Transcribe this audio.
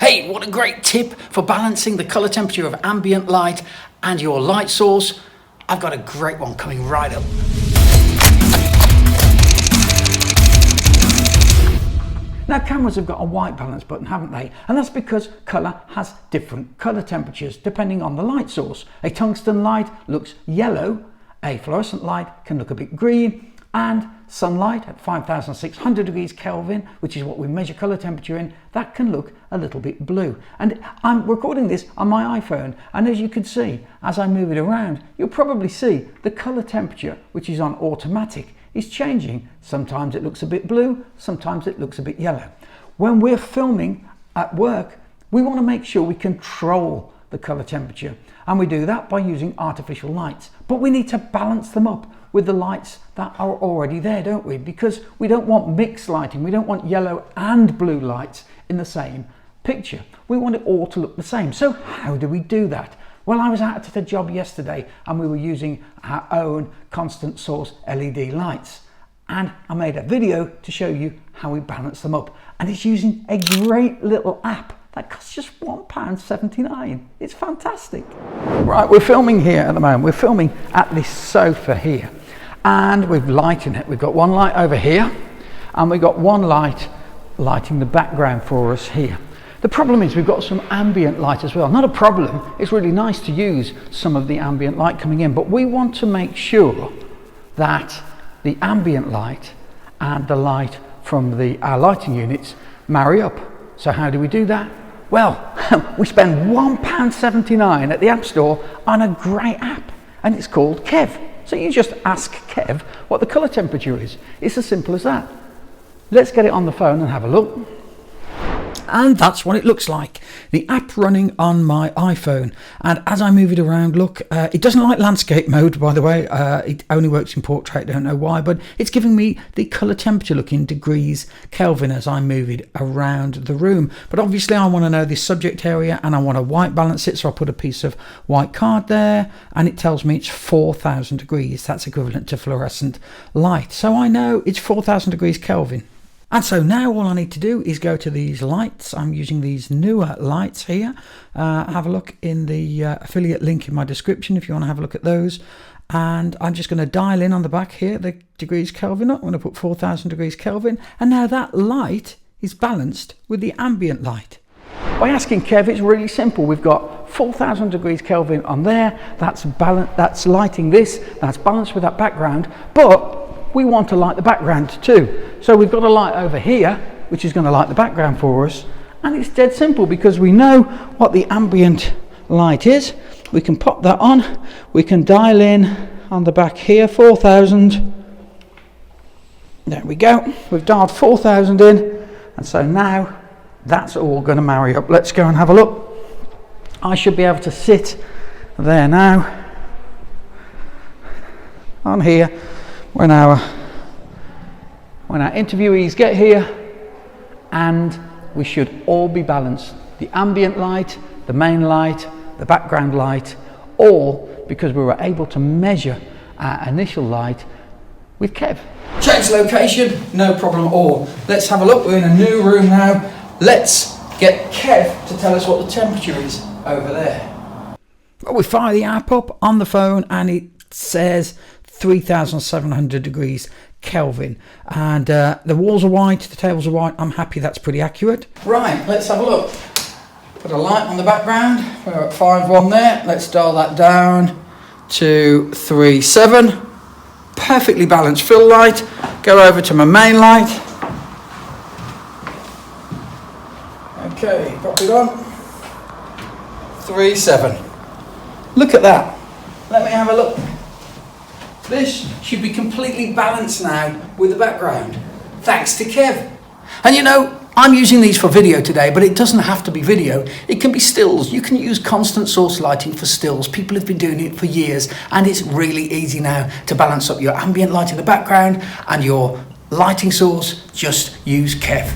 Hey, what a great tip for balancing the color temperature of ambient light and your light source. I've got a great one coming right up. Now cameras have got a white balance button, haven't they? And that's because colour has different colour temperatures depending on the light source. A tungsten light looks yellow, a fluorescent light can look a bit green, and sunlight at 5,600 degrees Kelvin, which is what we measure colour temperature in, that can look a little bit blue. And I'm recording this on my iPhone, and as you can see, as I move it around, you'll probably see the colour temperature, which is on automatic, is changing. Sometimes it looks a bit blue, sometimes it looks a bit yellow. When we're filming at work, we want to make sure we control the colour temperature, and we do that by using artificial lights. But we need to balance them up with the lights that are already there, don't we? Because we don't want mixed lighting. We don't want yellow and blue lights in the same picture. We want it all to look the same. So how do we do that? Well, I was out at a job yesterday and we were using our own constant source LED lights. And I made a video to show you how we balance them up. And it's using a great little app that costs just £1.79. It's fantastic. Right, we're filming here at the moment. We're filming at this sofa here. And we've lighting it. We've got one light over here and we've got one light lighting the background for us here. The problem is we've got some ambient light as well. Not a problem, it's really nice to use some of the ambient light coming in, but we want to make sure that the ambient light and the light from our lighting units marry up. So how do we do that? Well, we spend £1.79 at the App Store on a great app, and it's called Kev. So you just ask Kev what the colour temperature is. It's as simple as that. Let's get it on the phone and have a look. And that's what it looks like. The app running on my iPhone. And as I move it around, look, it doesn't like landscape mode, by the way. It only works in portrait, don't know why, but it's giving me the colour temperature look in degrees Kelvin as I move it around the room. But obviously I want to know this subject area and I want to white balance it, so I put a piece of white card there and it tells me it's 4,000 degrees. That's equivalent to fluorescent light. So I know it's 4,000 degrees Kelvin. And so now all I need to do is go to these lights. I'm using these newer lights here. Have a look in the affiliate link in my description if you want to have a look at those. And I'm just going to dial in on the back here, the degrees Kelvin up. I'm going to put 4,000 degrees Kelvin. And now that light is balanced with the ambient light. By asking Kev, it's really simple. We've got 4,000 degrees Kelvin on there. That's lighting this. That's balanced with that background. But we want to light the background too. So we've got a light over here, which is going to light the background for us. And it's dead simple because we know what the ambient light is. We can pop that on. We can dial in on the back here, 4,000. There we go. We've dialed 4,000 in. And so now that's all going to marry up. Let's go and have a look. I should be able to sit there now on here when our interviewees get here, and we should all be balanced. The ambient light, the main light, the background light, all because we were able to measure our initial light with Kev. Change location, no problem at all. Let's have a look. We're in a new room now. Let's get Kev to tell us what the temperature is over there. Well, we fire the app up on the phone and it says 3,700 degrees Kelvin, and the walls are white, the tables are white. I'm happy that's pretty accurate. Right, let's have a look. Put a light on the background. We're at 5.1 there. Let's dial that down to 3.7. Perfectly balanced fill light. Go over to my main light. Okay, pop it on. 3.7. Look at that. Let me have a look. This should be completely balanced now with the background, thanks to Kev. And you know, I'm using these for video today, but it doesn't have to be video. It can be stills. You can use constant source lighting for stills. People have been doing it for years, and it's really easy now to balance up your ambient light in the background and your lighting source. Just use Kev.